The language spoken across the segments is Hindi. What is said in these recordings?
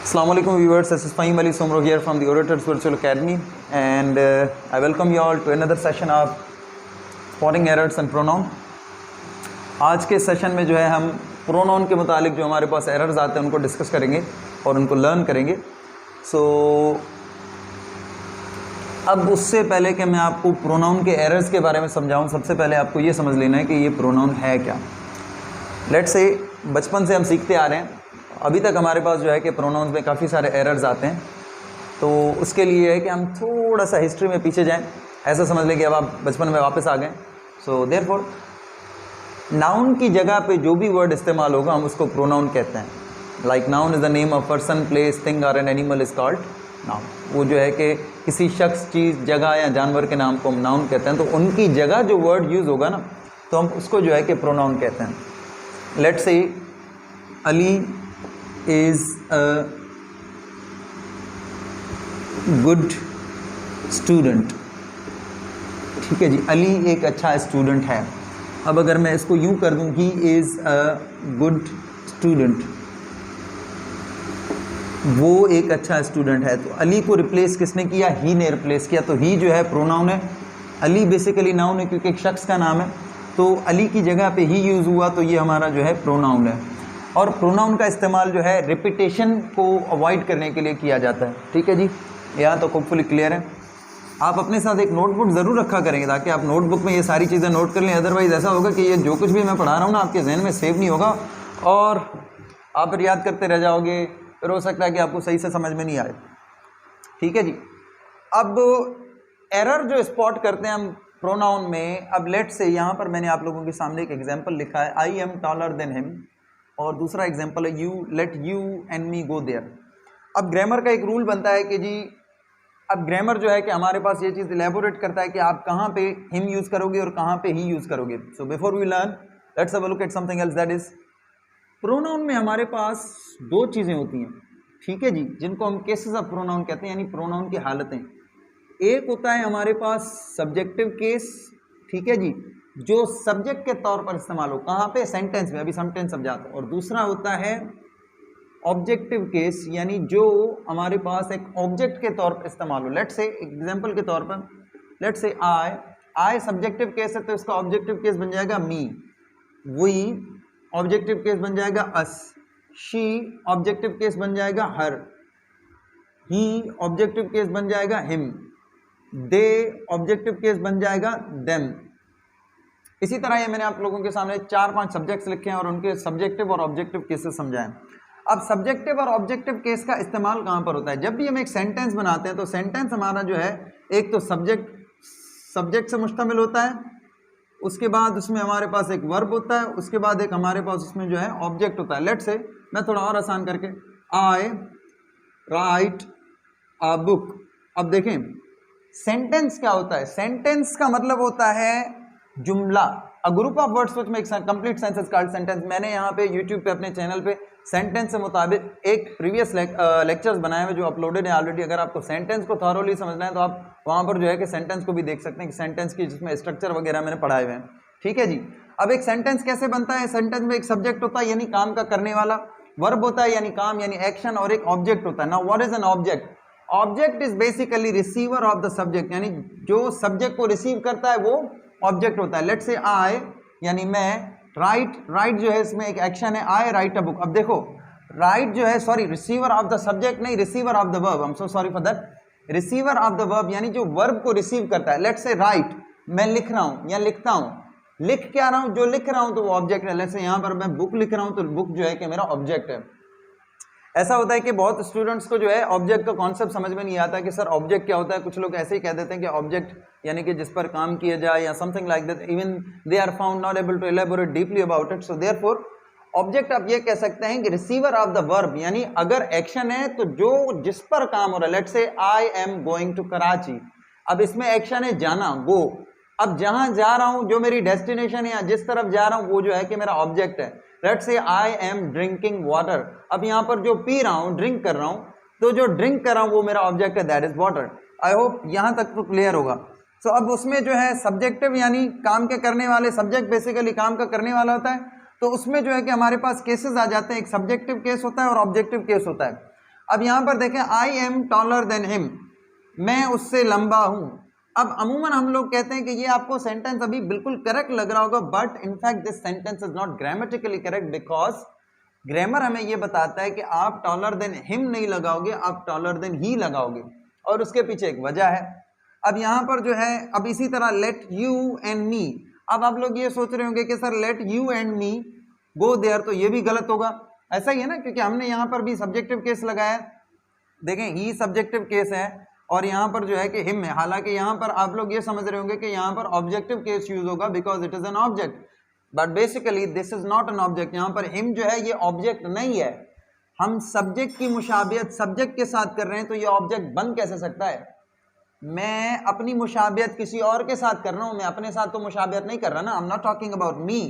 Assalamualaikum viewers, this is Fahim Ali Somro here from the Orators Virtual Academy, and I welcome you all to another session of spotting errors and pronoun. आज के सेशन में जो है हम प्रोनाउन के मुतालिक जो हमारे पास एरर्स आते हैं उनको डिस्कस करेंगे और उनको लर्न करेंगे. अब उससे पहले कि मैं आपको प्रोनाउन के एरर्स के बारे में समझाऊं, सबसे पहले आपको ये समझ लेना है कि ये प्रोनाउन है क्या. लेट्स से बचपन से हम सीखते आ रहे हैं, अभी तक हमारे पास जो है कि प्रोनाउंस में काफ़ी सारे एरर्स आते हैं. तो उसके लिए है कि हम थोड़ा सा हिस्ट्री में पीछे जाएं. ऐसा समझ लें कि अब आप बचपन में वापस आ गए. सो देयरफॉर नाउन की जगह पे जो भी वर्ड इस्तेमाल होगा हम उसको प्रोनाउन कहते हैं. Like noun is the name of person, place, thing और an animal is called noun. वो जो है कि किसी शख्स, चीज़, जगह या जानवर के नाम को हम नाउन कहते हैं. तो उनकी जगह जो वर्ड यूज़ होगा ना, तो हम उसको जो है कि प्रोनाउन कहते हैं. Let's say Ali is a good student. ठीक है जी, अली एक अच्छा स्टूडेंट है. अब अगर मैं इसको यूं कर दूं, he is a good student, वो एक अच्छा स्टूडेंट है. तो अली को रिप्लेस किसने किया? ही ने रिप्लेस किया. तो ही जो है प्रोनाउन है, अली बेसिकली नाउन है क्योंकि एक शख्स का नाम है. तो अली की जगह पे ही यूज़ हुआ, तो ये हमारा जो है प्रोनाउन है. और प्रोनाउन का इस्तेमाल जो है रिपीटेशन को अवॉइड करने के लिए किया जाता है. ठीक है जी, यहाँ तो होपफुली क्लियर है. आप अपने साथ एक नोटबुक ज़रूर रखा करेंगे ताकि आप नोटबुक में ये सारी चीज़ें नोट कर लें. अदरवाइज़ ऐसा होगा कि ये जो कुछ भी मैं पढ़ा रहा हूँ ना, आपके जहन में सेव नहीं होगा और आप फिर याद करते रह जाओगे. फिर हो सकता है कि आपको सही से समझ में नहीं आए. ठीक है जी. अब एरर जो स्पॉट करते हैं हम प्रोनाउन में, अब लेट से यहाँ पर मैंने आप लोगों के सामने एक एग्जाम्पल लिखा है, I am taller than him. और दूसरा एग्जाम्पल है, you let you and me go there. अब ग्रामर का एक रूल बनता है कि जी, अब ग्रामर जो है कि हमारे पास ये चीज़ इलेबोरेट करता है कि आप कहाँ पे हिम यूज़ करोगे और कहाँ पे ही यूज़ करोगे. So before we learn, let's have a look at something else. That is pronoun में हमारे पास दो चीज़ें होती हैं. ठीक है जी, जिनको हम केसेस ऑफ प्रोनाउन कहते हैं, यानी प्रोनाउन की हालतें. एक होता है हमारे पास सब्जेक्टिव केस. ठीक है जी, जो सब्जेक्ट के तौर पर इस्तेमाल हो, कहाँ पे? सेंटेंस में. अभी सेंटेंस समझाता हूं. और दूसरा होता है ऑब्जेक्टिव केस, यानी जो हमारे पास एक ऑब्जेक्ट के तौर पर इस्तेमाल हो. लेट से एग्जांपल के तौर पर, लेट से आई सब्जेक्टिव केस है, तो इसका ऑब्जेक्टिव केस बन जाएगा मी. वी ऑब्जेक्टिव केस बन जाएगा अस. शी ऑब्जेक्टिव केस बन जाएगा हर. ही ऑब्जेक्टिव केस बन जाएगा हिम. दे ऑब्जेक्टिव केस बन जाएगा देम. इसी तरह ये मैंने आप लोगों के सामने 4-5 सब्जेक्ट्स लिखे हैं और उनके सब्जेक्टिव और ऑब्जेक्टिव केसेस समझाएं. अब सब्जेक्टिव और ऑब्जेक्टिव केस का इस्तेमाल कहाँ पर होता है? जब भी हम एक सेंटेंस बनाते हैं तो सेंटेंस हमारा जो है, एक तो सब्जेक्ट से मुश्तमिल होता है, उसके बाद उसमें हमारे पास एक वर्ब होता है, उसके बाद एक हमारे पास उसमें जो है ऑब्जेक्ट होता है. लेट से मैं थोड़ा और आसान करके, आई राइट अ बुक. अब देखें सेंटेंस क्या होता है? सेंटेंस का मतलब होता है जुमला, a group of words which make complete sense is called sentence. मैंने यहाँ पे यूट्यूब पे अपने चैनल पे सेंटेंस से मुताबिक एक प्रीवियस लेक्चर्स बनाए हुए जो अपलोडेड है ऑलरेडी. अगर आपको सेंटेंस को थॉरोली समझना है तो आप वहाँ पर जो है कि सेंटेंस को भी देख सकते हैं कि सेंटेंस की जिसमें स्ट्रक्चर वगैरह मैंने पढ़ाए हुए हैं. ठीक है जी. अब एक सेंटेंस कैसे बनता है? सेंटेंस में एक सब्जेक्ट होता है यानी काम का करने वाला, वर्ब होता है यानी काम यानी एक्शन, और एक ऑब्जेक्ट होता है. Now what is an object? Object is basically receiver of the subject, यानी जो सब्जेक्ट को रिसीव करता है वो ऑब्जेक्ट होता है. लेट से आई यानी मैं, राइट जो है इसमें एक एक्शन है, आई राइट अ बुक. अब देखो राइट जो है, sorry, receiver of the subject नहीं, receiver of the verb. I am so sorry for that. Receiver of the verb यानी जो वर्ब को रिसीव करता है. लेट से राइट, मैं लिख रहा हूं या लिखता हूं. लिख क्या रहा हूं? जो लिख रहा हूं तो वो ऑब्जेक्ट है. लेट से यहां पर मैं बुक लिख रहा हूं तो बुक जो है कि मेरा ऑब्जेक्ट है. ऐसा होता है कि बहुत स्टूडेंट्स को जो है ऑब्जेक्ट का कॉन्सेप्ट समझ में नहीं आता कि सर ऑब्जेक्ट क्या होता है. कुछ लोग ऐसे ही कह देते हैं कि ऑब्जेक्ट यानी कि जिस पर काम किया जाए या something like that. Even they are found not able to elaborate deeply about it. So therefore object आप ये कह सकते हैं कि रिसीवर ऑफ द वर्ब, यानी अगर एक्शन है तो जो जिस पर काम हो रहा है. Let say I am going to Karachi. अब इसमें एक्शन है जाना, गो. अब जहां जा रहा हूं, जो मेरी डेस्टिनेशन है या जिस तरफ जा रहा हूं, वो जो है कि मेरा ऑब्जेक्ट है. Let's say I am drinking water. अब यहाँ पर जो पी रहा हूँ, ड्रिंक कर रहा हूँ, तो जो ड्रिंक कर रहा हूँ वो मेरा ऑब्जेक्ट है, that is water. I hope यहाँ तक तो क्लियर होगा. सो अब उसमें जो है सब्जेक्टिव यानी काम के करने वाले, सब्जेक्ट बेसिकली काम का करने वाला होता है. तो उसमें जो है कि हमारे पास केसेस आ जाते हैं. एक सब्जेक्टिव केस होता है और ऑब्जेक्टिव केस होता है. अब यहाँ पर देखें आई एम टॉलर देन हिम, मैं उससे लंबा हूँ। अब अमूमन हम लोग कहते हैं कि ये आपको सेंटेंस अभी बिल्कुल करेक्ट लग रहा होगा, but in fact this sentence is not grammatically correct, because grammar हमें ये बताता है कि आप टॉलर देन हिम नहीं लगाओगे, आप टॉलर देन ही लगाओगे, और उसके पीछे एक वजह है। अब यहाँ पर जो है, अब इसी तरह लेट यू एंड मी, अब आप लोग ये सोच रहे होंगे कि sir let you and me go there, तो ये भी गलत होगा, ऐसा ही है ना, क्योंकि हमने यहाँ पर भी सब्जेक्टिव केस लगाया। देखें ही सब्जेक्टिव केस है और यहाँ पर जो है कि हिम है, हालांकि यहाँ पर आप लोग ये समझ रहे होंगे कि यहाँ पर ऑब्जेक्टिव केस यूज होगा because it is an object, but basically this is not an object. यहाँ पर हिम जो है ये ऑब्जेक्ट नहीं है, हम सब्जेक्ट की मुशाबियत सब्जेक्ट के साथ कर रहे हैं, तो ये ऑब्जेक्ट बन कैसे सकता है? मैं अपनी मुशाबियत किसी और के साथ कर रहा हूं, मैं अपने साथ तो मुशाबियत नहीं कर रहा ना। I am not talking about me,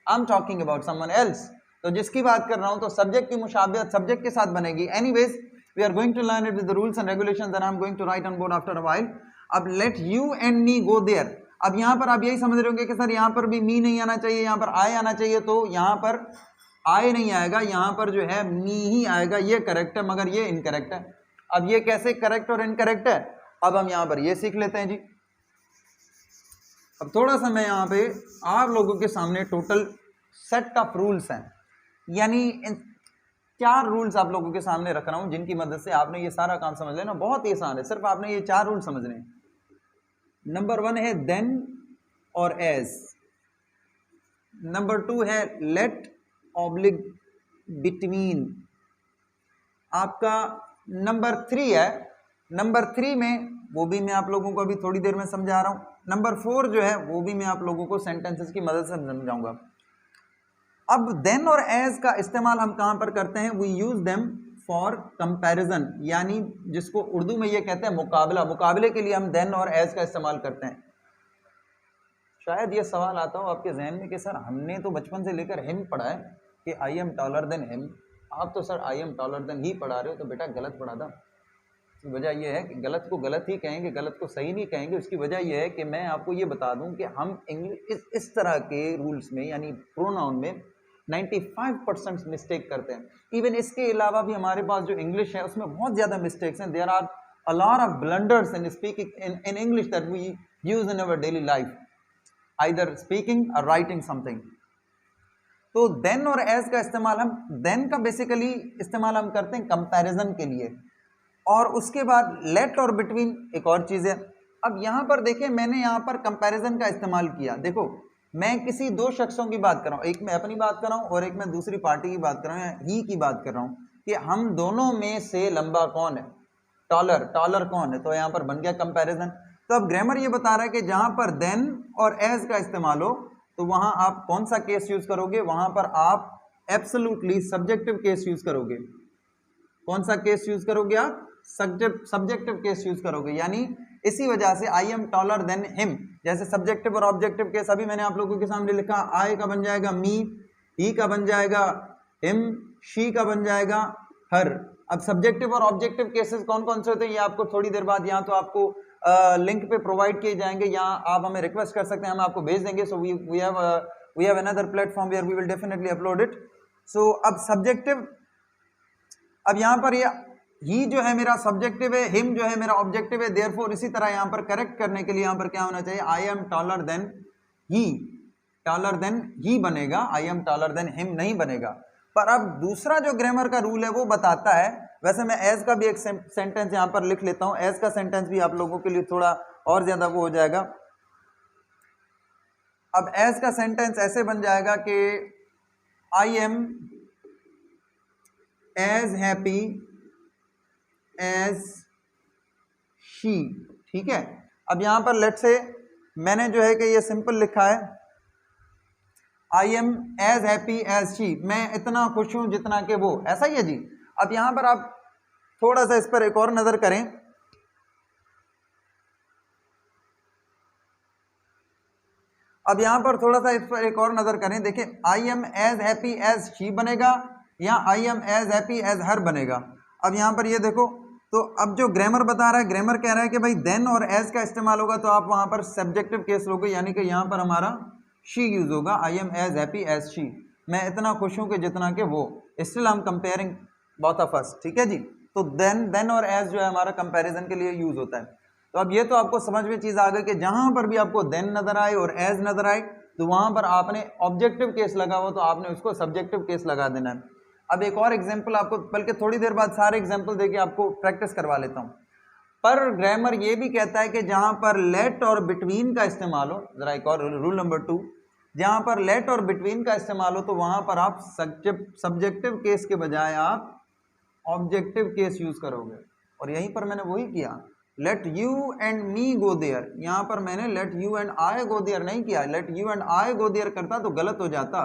I am talking about someone else. तो जिसकी बात कर रहा हूं तो सब्जेक्ट की मुशाबियत सब्जेक्ट के साथ बनेगी। Anyways we are going to learn it with the rules and regulations that I am going to write on board after a while. अब let you and me go there, अब यहां पर आप यही समझ रहे होंगे कि सर यहां पर भी मी नहीं आना चाहिए, यहां पर आई आना चाहिए, तो यहां पर आई नहीं आएगा, यहां पर जो है मी ही आएगा। ये करेक्ट है मगर ये इनकरेक्ट है। अब ये कैसे करेक्ट और इनकरेक्ट है, अब हम यहां पर ये सीख लेते हैं जी। अब थोड़ा सा मैं यहां पे आप लोगों के सामने टोटल सेट ऑफ रूल्स हैं, यानी 4 रूल्स आप लोगों के सामने रख रहा हूं, जिनकी मदद से आपने ये सारा काम समझ लेना। बहुत ही आसान है, सिर्फ आपने ये 4 रूल समझने हैं। नंबर 1 है देन और एज, नंबर 2 है लेट ऑब्लिक बिटवीन, आपका नंबर 3 है। नंबर 3 में वो भी मैं आप लोगों को अभी थोड़ी देर में समझा रहा हूं। नंबर 4 जो है वो भी मैं आप लोगों को सेंटेंसेस की मदद से समझाऊंगा। अब देन और एज का इस्तेमाल हम कहां पर करते हैं? We use them for comparison, यानी जिसको उर्दू में ये कहते हैं मुकाबला, मुकाबले के लिए हम देन और एज का इस्तेमाल करते हैं। शायद ये सवाल आता हो आपके जहन में कि सर हमने तो बचपन से लेकर हिम पढ़ा है कि I am taller than him, आप तो sir I am taller than he पढ़ा रहे हो, तो बेटा गलत पढ़ा था। वजह यह है कि गलत को गलत ही कहेंगे, गलत को सही नहीं कहेंगे। उसकी वजह यह है कि मैं आपको ये बता दूं कि हम इंग्लिश इस तरह के रूल्स में यानी प्रोनाउन में 95% मिस्टेक करते हैं। इवन इसके अलावा भी हमारे पास जो इंग्लिश है उसमें बहुत ज़्यादा मिस्टेक्स हैं। There are a lot of blunders in speaking in English that we use in our daily life, either speaking or writing something. तो देन और एज का इस्तेमाल, हम देन का बेसिकली इस्तेमाल हम करते हैं कंपैरिजन के लिए, और उसके बाद लेट और बिटवीन एक और चीज़ है। अब यहाँ पर देखें, मैंने यहाँ पर कंपैरिजन का इस्तेमाल किया। देखो मैं किसी 2 शख्सों की बात कर रहा हूँ, एक मैं अपनी बात कर रहा हूँ और एक मैं दूसरी पार्टी की बात कर रहा हूँ, या ही की बात कर रहा हूँ कि हम दोनों में से लंबा कौन है, टॉलर, टॉलर कौन है। तो यहाँ पर बन गया कंपैरिजन। तो अब ग्रामर ये बता रहा है कि जहाँ पर देन और एज का इस्तेमाल हो तो वहाँ आप कौन सा केस यूज करोगे? वहाँ पर आप एब्सोल्युटली सब्जेक्टिव केस यूज करोगे। कौन सा केस यूज करोगे आप? सब्जेक्टिव केस यूज करोगे। यानी इसी वजह से I am taller than him, जैसे सब्जेक्टिव और ऑब्जेक्टिव केस अभी मैंने आप लोगों के सामने लिखा, आई का बन जाएगा मी, ही का बन जाएगा हिम, शी का बन जाएगा हर। अब सब्जेक्टिव और ऑब्जेक्टिव केसेस कौन कौन से होते हैं ये आपको थोड़ी देर बाद यहाँ तो आपको लिंक पे प्रोवाइड किए जाएंगे, या आप हमें रिक्वेस्ट कर सकते हैं, हम आपको भेज देंगे। So we have another platform where we will definitely upload it. So अब सब्जेक्टिव, अब यहाँ पर ये ही जो है मेरा सब्जेक्टिव है, हिम जो है मेरा ऑब्जेक्टिव है। देयरफॉर इसी तरह यहाँ पर करेक्ट करने के लिए यहाँ पर क्या होना चाहिए? I am taller than he, taller than he बनेगा, I am taller than him नहीं बनेगा। पर अब दूसरा जो ग्रामर का रूल है वो बताता है, वैसे मैं एज का भी एक सेंटेंस यहाँ पर लिख लेता हूँ, एज का सेंटेंस भी आप लोगों के लिए थोड़ा और ज्यादा वो हो जाएगा। अब एज का सेंटेंस ऐसे बन जाएगा कि I am as happy as she, ठीक है। अब यहां पर लेट से मैंने जो है कि ये सिंपल लिखा है, I am as happy as she, मैं इतना खुश हूं जितना कि वो, ऐसा ही है जी। अब यहां पर आप थोड़ा सा इस पर एक और नजर करें, अब यहां पर थोड़ा सा इस पर एक और नजर करें, देखिए I am as happy as she बनेगा या I am as happy as her बनेगा। अब यहां पर ये देखो, तो अब जो ग्रामर बता रहा है, ग्रामर कह रहा है कि भाई देन और एज का इस्तेमाल होगा तो आप वहां पर सब्जेक्टिव केस लोगे, यानी कि यहां पर हमारा शी यूज होगा, I am as happy as she, मैं इतना खुश हूं कि जितना कि वो। Still I am comparing both of us, ठीक है जी। तो देन और एज जो है हमारा कंपैरिजन के लिए यूज होता है। तो अब ये तो आपको समझ में चीज आ गई कि जहां पर भी आपको देन नजर आए और एज नजर आए तो वहां पर आपने ऑब्जेक्टिव केस लगा हुआ तो आपने उसको सब्जेक्टिव केस लगा देना है। अब एक और एग्जाम्पल आपको, बल्कि थोड़ी देर बाद सारे एग्जाम्पल देके आपको प्रैक्टिस करवा लेता हूं। पर ग्रामर ये भी कहता है कि जहां पर लेट और बिटवीन का इस्तेमाल हो, जरा एक और रूल नंबर 2, जहां पर लेट और बिटवीन का इस्तेमाल हो तो वहां पर आप सब्जेक्टिव केस के बजाय आप ऑब्जेक्टिव केस यूज करोगे। और यहीं पर मैंने वही किया, let you and me go there, यहां पर मैंने let you and I go there नहीं किया। Let you and I go there करता तो गलत हो जाता,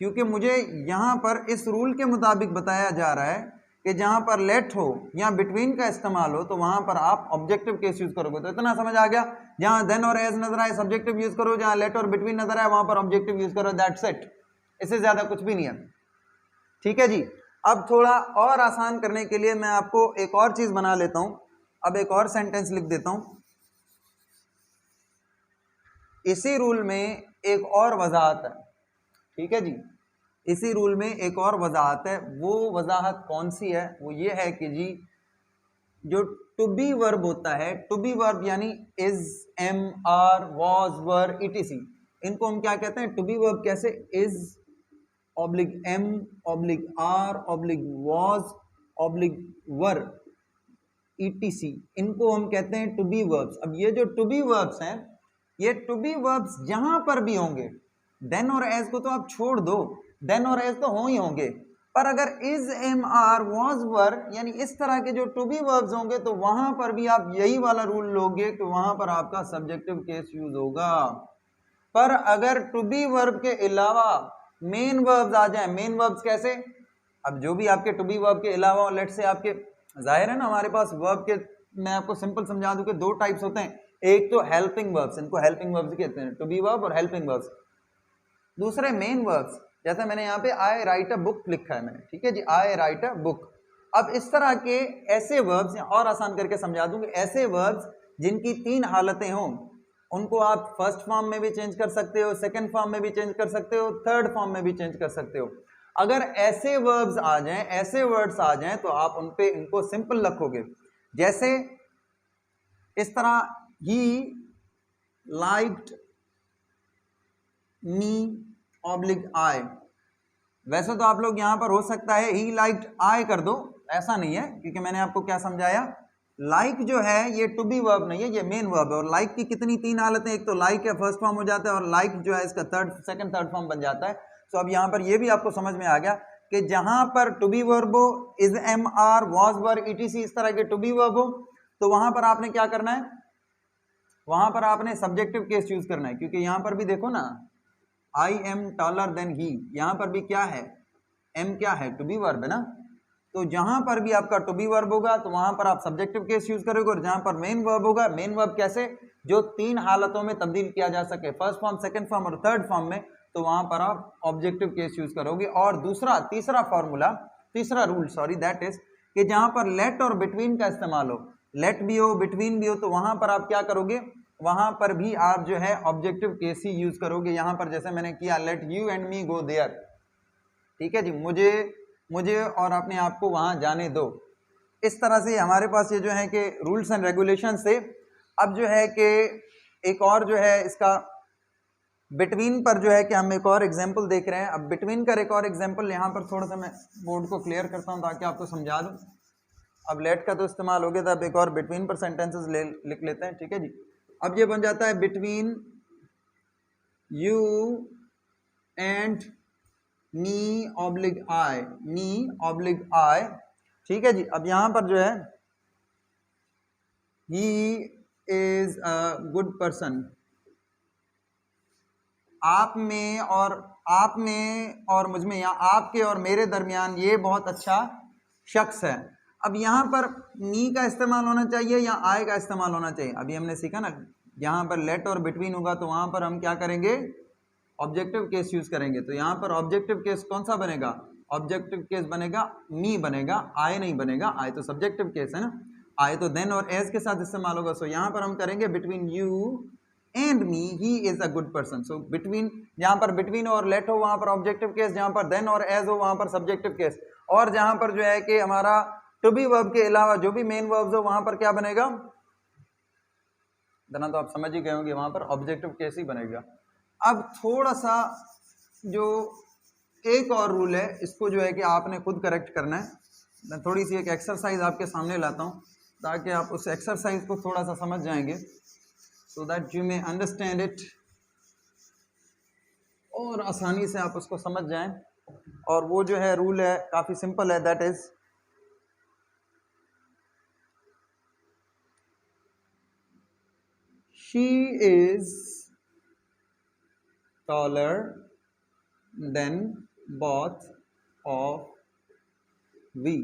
क्योंकि मुझे यहां पर इस रूल के मुताबिक बताया जा रहा है कि जहां पर लेट हो या बिटवीन का इस्तेमाल हो तो वहां पर आप ऑब्जेक्टिव केस यूज करोगे। तो इतना समझ आ गया, जहां देन और एज नजर आए सब्जेक्टिव यूज करो, जहां लेट और बिटवीन नजर आए वहां पर ऑब्जेक्टिव यूज करो, दैट्स इट। इससे ज्यादा कुछ भी नहीं है, ठीक है जी। अब थोड़ा और आसान करने के लिए मैं आपको एक और चीज बना लेता हूं। अब एक और सेंटेंस लिख देता हूं। इसी रूल में एक और वजाहत है, ठीक है जी, इसी रूल में एक और वजाहत है। वो वजाहत कौन सी है? वो ये है कि जी जो टू बी वर्ब होता है, टू बी वर्ब यानी is, am, are, was, were, etc, इनको हम क्या कहते हैं? टू बी वर्ब कैसे? Is oblique am oblique are oblique was oblique were etc, इनको हम कहते हैं टू बी वर्ब्स। अब ये जो टू बी वर्ब्स हैं, ये टू बी वर्ब्स जहां पर भी होंगे, देन और एज को तो आप छोड़ दो, देन और एज तो हो ही होंगे, पर अगर इज, एम, आर, वॉज, वर यानी इस तरह के जो टू बी वर्ब्स होंगे तो वहां पर भी आप यही वाला रूल लोगे कि वहां पर आपका सब्जेक्टिव केस यूज होगा। पर अगर टू बी वर्ब के अलावा मेन वर्ब्स आ जाए, मेन वर्ब्स कैसे? अब जो भी आपके टू बी वर्ब के अलावा, लेट से आपके, जाहिर है ना हमारे पास वर्ब के, मैं आपको सिंपल समझा दूं कि दो टाइप्स होते हैं, एक तो हेल्पिंग वर्ब्स, इनको हेल्पिंग वर्ब्स कहते हैं, टू बी वर्ब और हेल्पिंग वर्ब्स। दूसरे मेन वर्ब्स, जैसे मैंने यहाँ पे आई राइट अ बुक लिखा है मैंने, ठीक है जी, आई राइट अ बुक। अब इस तरह के ऐसे वर्ब्स, और आसान करके समझा दूं कि ऐसे वर्ब्स जिनकी 3 हालतें हों, उनको आप फर्स्ट फॉर्म में भी चेंज कर सकते हो, सेकंड फॉर्म में भी चेंज कर सकते हो, थर्ड फॉर्म में भी चेंज कर सकते हो। अगर ऐसे वर्ब्स आ जाएं, ऐसे वर्ड्स आ जाएं तो आप उन पे इनको सिंपल रखोगे, जैसे इस तरह, ही लाइक्ड मी ऑब्लिक आई। वैसे तो आप लोग यहां पर हो सकता है ही लाइक्ड आई कर दो, ऐसा नहीं है, क्योंकि मैंने आपको क्या समझाया, लाइक जो है ये टू बी वर्ब नहीं है, ये मेन वर्ब है। और लाइक की कितनी 3 हालतें, एक तो लाइक है फर्स्ट फॉर्म हो जाता है, और लाइक जो है इसका सेकंड थर्ड फॉर्म बन जाता है। तो अब यहां पर ये भी आपको समझ में आ गया कि जहां पर टू बी वर्ब हो, is, am, are, was, were, etc, इस तरह के टू बी वर्ब हो, तो वहां पर आपने क्या करना है? वहां पर आपने सब्जेक्टिव केस यूज करना है, क्योंकि यहां पर भी देखो ना, I am taller than he, यहां पर भी क्या है? एम क्या है? टू बी वर्ब है ना। तो जहां पर भी आपका टू बी वर्ब होगा तो वहां पर आप सब्जेक्टिव केस यूज करोगे, और जहां पर मेन वर्ब होगा, मेन वर्ब कैसे? जो 3 हालतों में तब्दील किया जा सके, फर्स्ट फॉर्म, सेकंड फॉर्म और थर्ड फॉर्म में, तो वहां पर आप ऑब्जेक्टिव केस यूज करोगे। और तीसरा फॉर्मूला, तीसरा रूल सॉरी, दैट इज कि जहां पर लेट और बिटवीन का इस्तेमाल हो, लेट भी हो बिटवीन भी हो, तो वहां पर आप क्या करोगे? वहां पर भी आप जो है ऑब्जेक्टिव केस ही यूज करोगे। यहां पर जैसे मैंने किया, let you and me go there, ठीक है जी, मुझे और अपने आप को वहां जाने दो। इस तरह से हमारे पास ये जो है कि रूल्स एंड रेगुलेशन से, अब जो है कि एक और जो है इसका बिटवीन पर जो है कि हम एक और एग्जांपल देख रहे हैं। अब बिटवीन का एक और एग्जांपल, यहाँ पर थोड़ा सा मैं बोर्ड को क्लियर करता हूँ ताकि आपको समझा दूँ। अब लेट का तो इस्तेमाल हो गया था, अब एक और बिटवीन पर सेंटेंसेस लिख लेते हैं, ठीक है जी। अब ये बन जाता है between you and me oblique I, me oblique I, ठीक है जी। अब यहां पर जो है he is a good person, आप में और मुझ में, या आपके और मेरे दरमियान ये बहुत अच्छा शख्स है। अब यहां पर मी का इस्तेमाल होना चाहिए या आई का इस्तेमाल होना चाहिए? अभी हमने सीखा ना, यहां पर लेट और बिटवीन होगा तो वहां पर हम क्या करेंगे? ऑब्जेक्टिव केस यूज करेंगे। तो यहां पर ऑब्जेक्टिव केस कौन सा बनेगा? ऑब्जेक्टिव केस बनेगा मी बनेगा, आई नहीं बनेगा, आई तो सब्जेक्टिव केस है ना, आई तो देन और एज के साथ इस्तेमाल होगा। सो यहां पर हम करेंगे between you and me he is a good person. So between, जहां पर बिटवीन और लेट हो वहां पर ऑब्जेक्टिव केस, जहां पर देन और एज हो वहां पर सब्जेक्टिव केस, और जहां पर जो है कि हमारा टू बी वर्ब के अलावा जो भी मेन वर्ब्स हो वहां पर क्या बनेगा, इतना तो आप समझ ही गए होंगे, वहां पर ऑब्जेक्टिव केस ही बनेगा। अब थोड़ा सा जो एक और रूल है इसको जो है कि आपने खुद करेक्ट करना है। मैं थोड़ी सी एक एक्सरसाइज आपके सामने लाता हूं ताकि आप उस एक्सरसाइज को थोड़ा सा समझ जाएंगे, so that you may understand it, और आसानी से आप उसको समझ जाएं। और वो जो है रूल है काफ़ी सिंपल है, that is she is taller than both of we.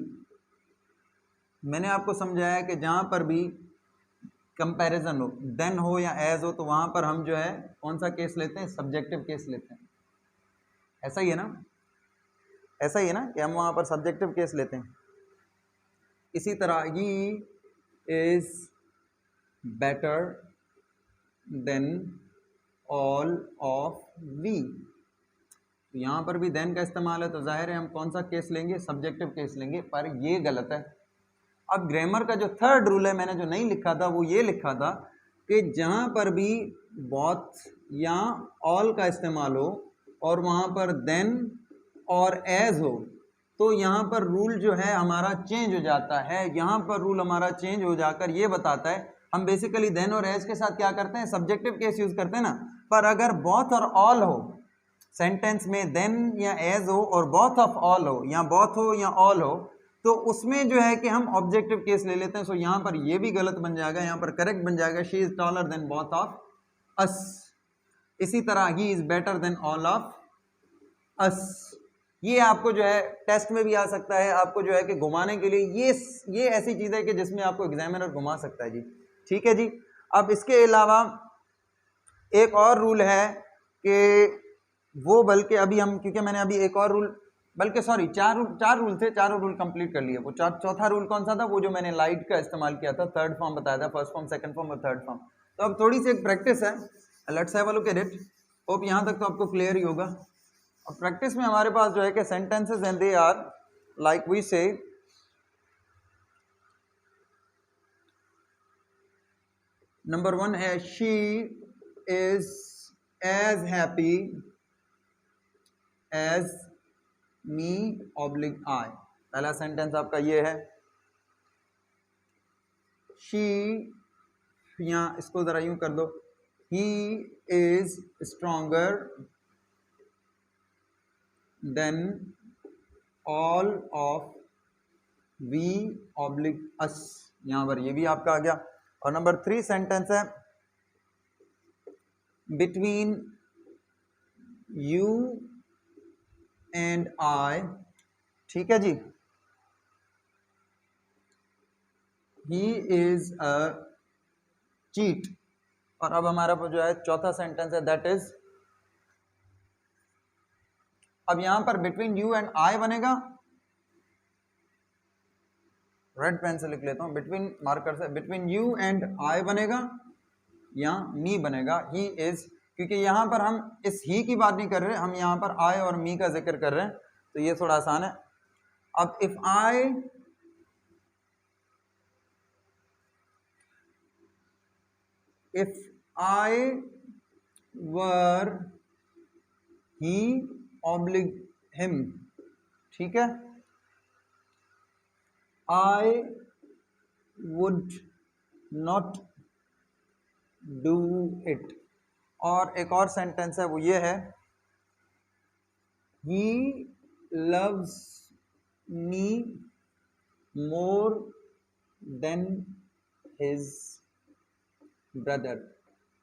मैंने आपको समझाया कि जहाँ पर भी कंपैरिजन हो, देन हो या एज हो, तो वहाँ पर हम जो है कौन सा केस लेते हैं, सब्जेक्टिव केस लेते हैं। ऐसा ही है ना, ऐसा ही है ना कि हम वहाँ पर सब्जेक्टिव केस लेते हैं। इसी तरह he is better than all of we, तो यहाँ पर भी देन का इस्तेमाल है, तो जाहिर है हम कौन सा केस लेंगे, सब्जेक्टिव केस लेंगे, पर ये गलत है। अब ग्रामर का जो थर्ड रूल है मैंने जो नहीं लिखा था वो ये लिखा था कि जहाँ पर भी बोथ या ऑल का इस्तेमाल हो और वहाँ पर देन और एज हो, तो यहाँ पर रूल जो है हमारा चेंज हो जाता है। यहाँ पर रूल हमारा चेंज हो जाकर ये बताता है, हम बेसिकली देन और एज के साथ क्या करते हैं, सब्जेक्टिव केस यूज करते हैं ना, पर अगर बोथ और ऑल हो सेंटेंस में, देन या एज हो और बोथ ऑफ ऑल हो, या बोथ हो या ऑल हो, तो उसमें जो है कि हम ऑब्जेक्टिव केस ले लेते हैं। सो यहाँ पर ये भी गलत बन जाएगा, यहाँ पर करेक्ट बन जाएगा she is taller than both of अस। इसी तरह he is better than all of अस। ये आपको जो है टेस्ट में भी आ सकता है, आपको जो है कि घुमाने के लिए ये ऐसी चीज़ है कि जिसमें आपको एग्जामिनर घुमा सकता है जी। ठीक है जी। अब इसके अलावा एक और रूल है कि वो, बल्कि अभी हम, क्योंकि मैंने अभी एक और रूल, बल्कि सॉरी चार रूल थे, चारों रूल कंप्लीट कर लिए। वो चौथा रूल कौन सा था, वो जो मैंने लाइट का इस्तेमाल किया था, थर्ड फॉर्म बताया था, फर्स्ट फॉर्म, सेकंड फॉर्म और थर्ड फॉर्म। तो अब थोड़ी सी एक प्रैक्टिस है, let's have a look at it. Hope यहाँ तक तो आपको क्लियर ही होगा। अब प्रैक्टिस में हमारे पास जो है कि sentences and they are like we say, number 1 है she is as happy as me oblique I. पहला सेंटेंस आपका ये है, शी, या इसको जरा यूं कर दो, he is stronger than all of we oblique us. यहां पर ये भी आपका आ गया। और नंबर 3 सेंटेंस है, बिटवीन यू एंड आई। ठीक है जी, ही इज अ चीट। और अब हमारा जो है चौथा सेंटेंस है, दैट इज, अब यहां पर बिटवीन यू एंड आई बनेगा, रेड पेन से लिख लेता हूं, बिटवीन मार्कर से, बिटवीन यू एंड आई बनेगा या मी बनेगा, ही इज, क्योंकि यहां पर हम इस ही की बात नहीं कर रहे, हम यहां पर आई और मी का जिक्र कर रहे हैं, तो ये थोड़ा आसान है। अब if I were he oblique him, ठीक है, I would not do it. और एक और सेंटेंस है, वो ये है, he loves me more than his brother.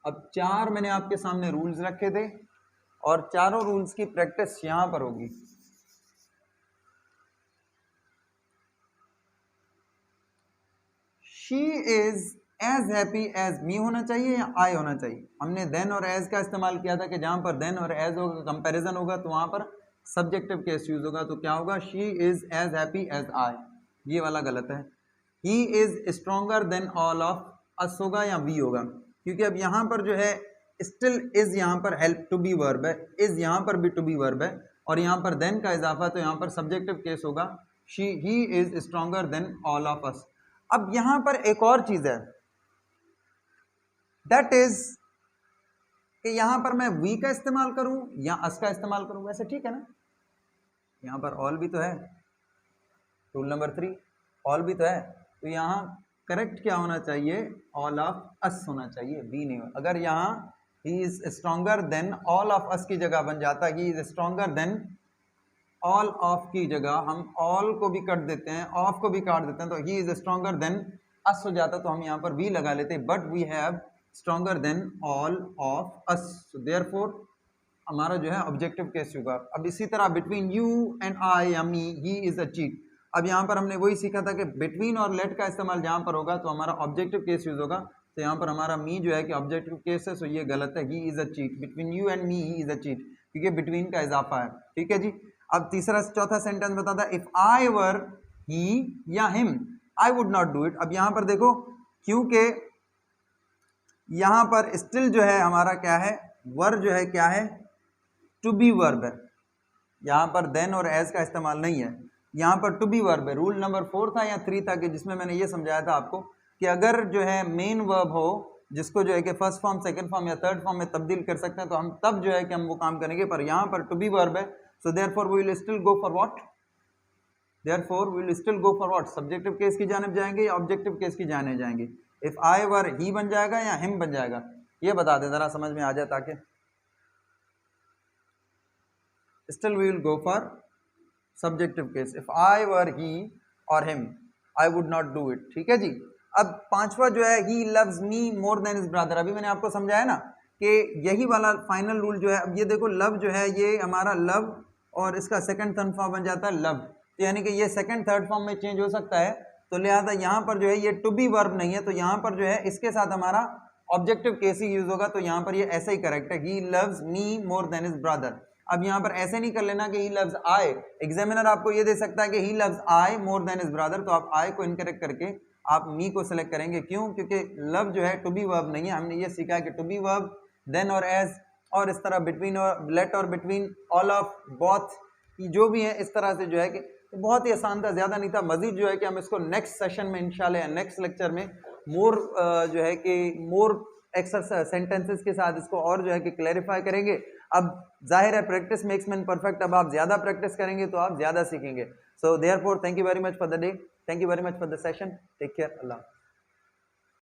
अब 4 मैंने आपके सामने रूल्स रखे थे और चारों रूल्स की प्रैक्टिस यहां पर होगी। She is as happy as me होना चाहिए या आई होना चाहिए। हमने देन और एज का इस्तेमाल किया था कि जहां पर देन और एज होगा, कंपैरिजन होगा, तो वहां पर सब्जेक्टिव केस यूज होगा, तो क्या होगा, she is as happy as I. ये वाला गलत है। He is stronger than all of us होगा या वी होगा, क्योंकि अब यहाँ पर जो है स्टिल इज यहाँ पर हेल्प टू बी वर्ब है, इज यहाँ पर भी टू बी वर्ब है, और यहाँ पर देन का इजाफा, तो यहाँ पर सब्जेक्टिव केस होगा, ही is stronger than all of अस। अब यहां पर एक और चीज है, दैट इज कि यहां पर मैं वी का इस्तेमाल करूं या अस का इस्तेमाल करूं, वैसे ठीक है ना, यहां पर ऑल भी तो है, रूल नंबर 3 ऑल भी तो है, तो यहां करेक्ट क्या होना चाहिए, ऑल ऑफ अस होना चाहिए, वी नहीं। अगर यहां ही is stronger than all of अस की जगह बन जाता, ही is stronger than all of की जगह हम ऑल को भी कट देते हैं, ऑफ को भी काट देते हैं, तो he is stronger than us हो जाता, तो हम यहाँ पर वी लगा लेते, but we have stronger than all of us, so therefore हमारा जो है ऑब्जेक्टिव केस होगा। अब इसी तरह बिटवीन यू एंड आई या मी ही इज अ चीट। अब यहाँ पर हमने वही सीखा था कि बिटवीन और लेट का इस्तेमाल जहाँ पर होगा तो हमारा ऑब्जेक्टिव केस यूज होगा, तो यहाँ पर हमारा मी जो है कि ऑब्जेक्टिव केस है, सो ये गलत है, he is a cheat, between you and me he is a cheat, क्योंकि बिटवीन का इजाफा है, ठीक है जी। अब तीसरा चौथा सेंटेंस बताता है, इफ आई वर ही या him I would not do it. अब यहाँ पर देखो, क्योंकि यहाँ पर स्टिल जो है हमारा क्या है, वर जो है क्या है, टू बी वर्ब है, यहाँ पर देन और एज का इस्तेमाल नहीं है, यहाँ पर टू बी वर्ब है। रूल नंबर 4 था या 3 था कि जिसमें मैंने ये समझाया था आपको कि अगर जो है मेन वर्ब हो जिसको जो है कि फर्स्ट फॉर्म, सेकंड फॉर्म या थर्ड फॉर्म में तब्दील कर सकते हैं, तो हम तब जो है कि हम वो काम करेंगे, पर यहाँ पर टू बी वर्ब है, so therefore we will still go for what, therefore we will still go for what, subjective case की जानिब जाएंगे या ऑब्जेक्टिव केस की जाने जाएंगे। इफ आई वर ही बन जाएगा या हिम बन जाएगा, ये बता दे जरा, समझ में आ जाए, ताकि still we will go for subjective case, if I were he or him I would not do it, ठीक है जी। अब पांचवा जो है, he loves me more than his brother, अभी मैंने आपको समझाया ना कि यही वाला फाइनल रूल जो है। अब ये देखो, लव जो है ये हमारा लव और इसका सेकंड थर्ड फॉर्म बन जाता है लव, तो यानी कि ये सेकंड थर्ड फॉर्म में चेंज हो सकता है, तो लिहाजा यहाँ पर जो है ये टू बी वर्ब नहीं है, तो यहाँ पर जो है इसके साथ हमारा ऑब्जेक्टिव केस ही यूज होगा, तो यहाँ पर ये ऐसे ही करेक्ट है, he loves me more than his brother। अब यहाँ पर ऐसे नहीं कर लेना कि he loves I, एग्जामिनर आपको ये दे सकता है कि he loves I more than his brother, तो आप I को इनकरेक्ट करके आप me को सिलेक्ट करेंगे, क्यों, क्योंकि लव जो है टू बी वर्ब नहीं है, हमने ये सीखा है कि टू बी वर्ब, देन और एज, और इस तरह बिटवीन और लेट और बिटवीन, ऑल ऑफ, बोथ, जो भी है इस तरह से जो है कि बहुत ही आसान था, ज्यादा नहीं था। मजीद जो है कि हम इसको नेक्स्ट सेशन में इंशाल्लाह, नेक्स्ट लेक्चर में मोर जो है कि मोर एक्सरसाइज सेंटेंसेस के साथ इसको और जो है कि क्लैरिफाई करेंगे। अब जाहिर है प्रैक्टिस मेक्स मैन परफेक्ट, अब आप ज्यादा प्रैक्टिस करेंगे तो आप ज्यादा सीखेंगे। So therefore thank you very much for the day, thank you very much for the session, take care, Allah.